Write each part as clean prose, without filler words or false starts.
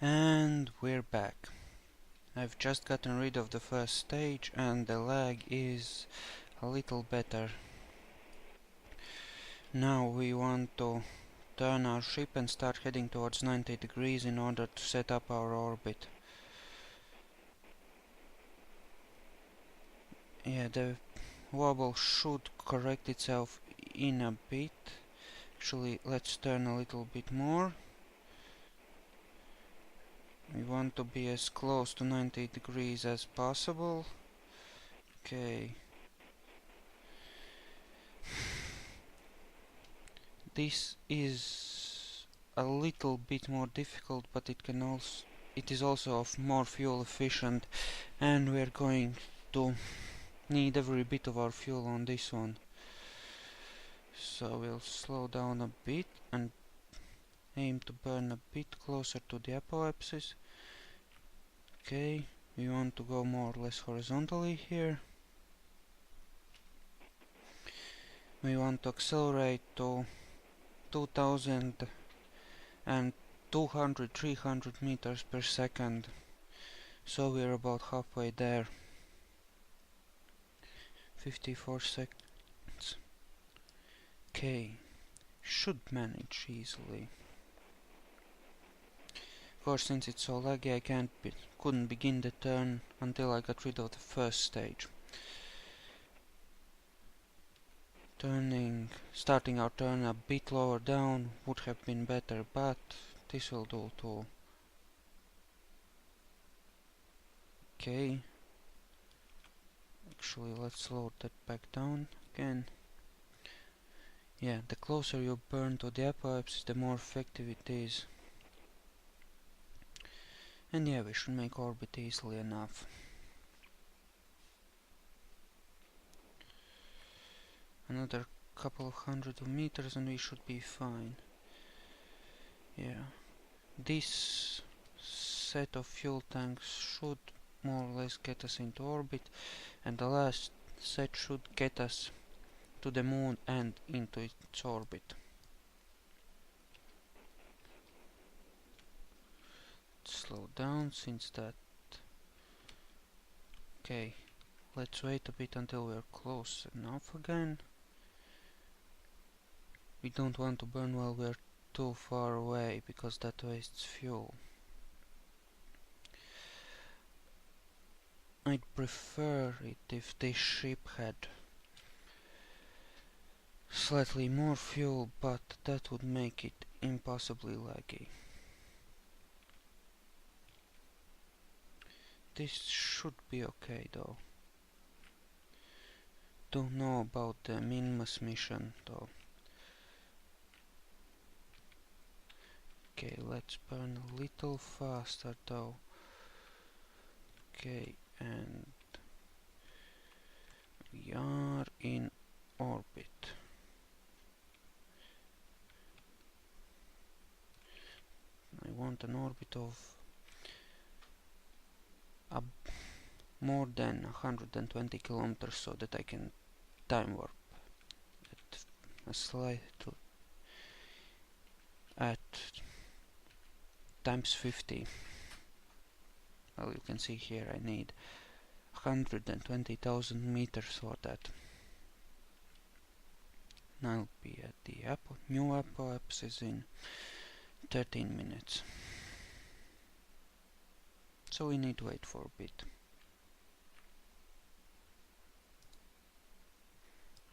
And we're back. I've just gotten rid of the first stage and the lag is a little better. Now we want to turn our ship and start heading towards 90 degrees in order to set up our orbit. Yeah, the wobble should correct itself in a bit. Actually, let's turn a little bit more. We want to be as close to 90 degrees as possible. Okay. This is a little bit more difficult, but it is also more fuel efficient, and we're going to need every bit of our fuel on this one. So we'll slow down a bit and aim to burn a bit closer to the apoapsis. Okay, we want to go more or less horizontally here. We want to accelerate to 2000 and 200-300 meters per second. So we're about halfway there. 54 seconds. Okay, should manage easily. Of course, since it's so laggy, I couldn't begin the turn until I got rid of the first stage. Starting our turn a bit lower down would have been better, but this will do too. Okay. Actually, let's load that back down again. Yeah, the closer you burn to the apoapsis, the more effective it is. And yeah, we should make orbit easily enough. Another couple of hundred of meters and we should be fine. Yeah, this set of fuel tanks should more or less get us into orbit, and the last set should get us to the moon and into its orbit. Slow down since that. Okay, let's wait a bit until we're close enough again. We don't want to burn while we're too far away, because that wastes fuel. I'd prefer it if this ship had slightly more fuel, but that would make it impossibly laggy. This should be okay though. Don't know about the Minmus mission though. Okay, let's burn a little faster though. Okay, and we are in orbit. I want an orbit of more than 120 kilometers so that I can time warp at times 50. Well, you can see here I need 120,000 meters for that. And I'll be at the new apoapsis in 13 minutes. So we need to wait for a bit.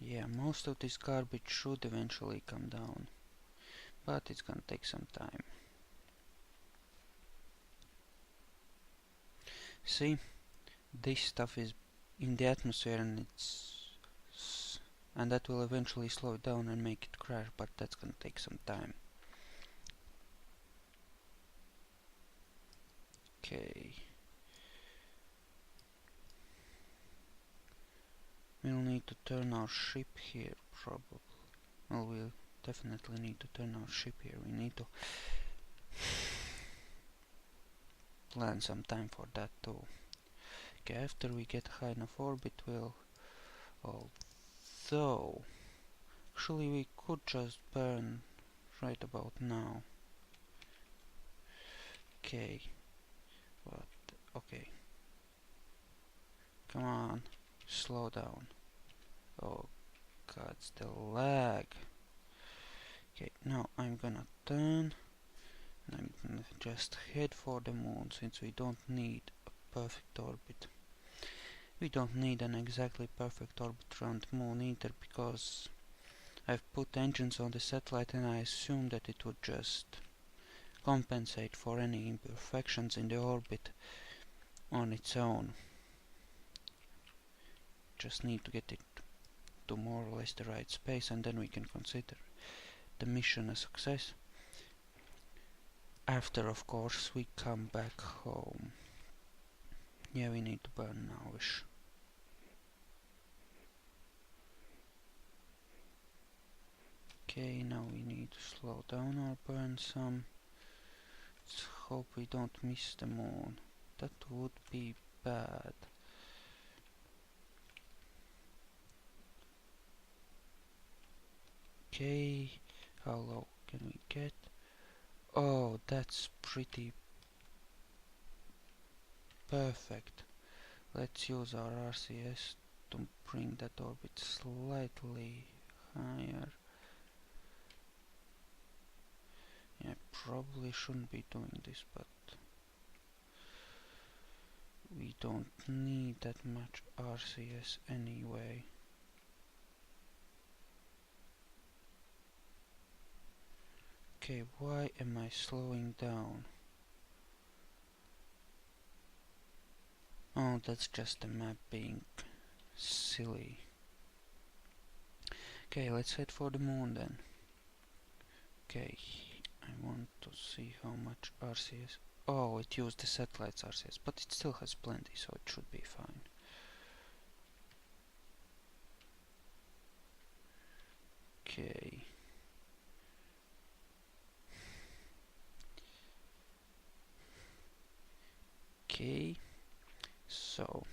Yeah, most of this garbage should eventually come down, but it's gonna take some time. See, this stuff is in the atmosphere and that will eventually slow it down and make it crash, but that's gonna take some time. Okay. We'll need to turn our ship here, probably. Well, we'll definitely need to turn our ship here. We need to plan some time for that too. Okay, after we get high enough orbit, although actually we could just burn right about now. Okay. What? Okay. Come on. Slow down. Oh god, the lag. Okay, now I'm gonna turn. And I'm gonna just head for the moon, since we don't need a perfect orbit. We don't need an exactly perfect orbit around the moon either, because I've put engines on the satellite and I assume that it would just compensate for any imperfections in the orbit on its own. Just need to get it to more or less the right space, and then we can consider the mission a success. After, of course, we come back home. Yeah, we need to burn nowish. Okay, now we need to slow down or burn some. Let's hope we don't miss the moon. That would be bad. Okay, how low can we get? Oh, that's pretty perfect. Let's use our RCS to bring that orbit slightly higher. Yeah, probably shouldn't be doing this, but we don't need that much RCS anyway. Okay, why am I slowing down? Oh, that's just the map being silly. Okay, let's head for the moon then. Okay, I want to see how much RCS. Oh, it used the satellite's RCS, but it still has plenty, so it should be fine. Okay. Okay, so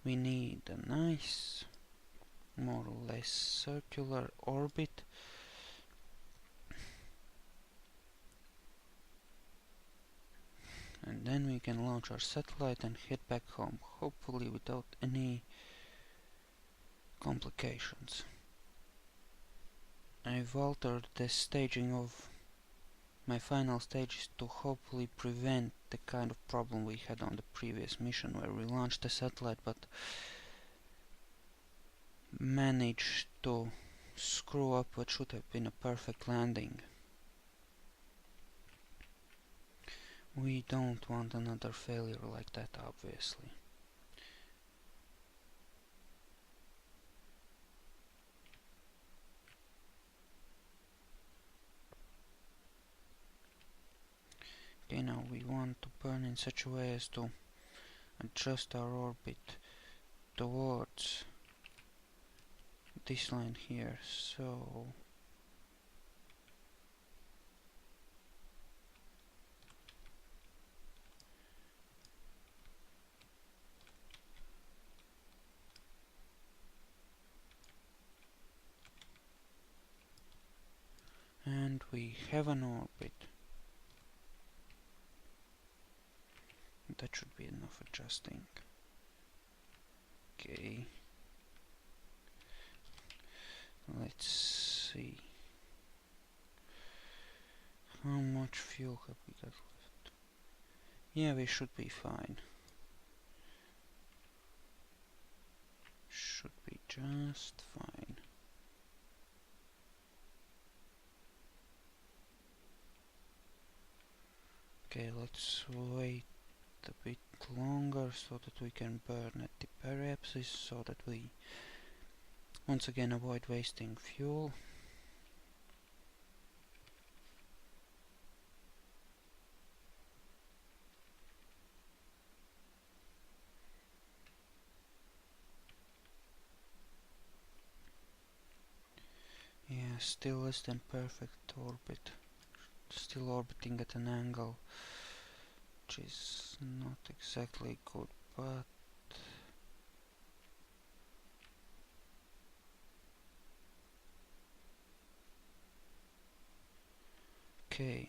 we need a nice, more or less circular orbit. And then we can launch our satellite and head back home, hopefully without any complications. I've altered the staging of my final stages to hopefully prevent the kind of problem we had on the previous mission, where we launched the satellite but managed to screw up what should have been a perfect landing. We don't want another failure like that, obviously. Okay, now we want to burn in such a way as to adjust our orbit towards this line here, so and we have an orbit. That should be enough adjusting. Okay, let's see. How much fuel have we got left? Yeah, we should be fine. Should be just fine. Okay, let's wait a bit longer so that we can burn at the periapsis, so that we once again avoid wasting fuel. Yeah, still less than perfect orbit. Still orbiting at an angle, which is not exactly good, but okay.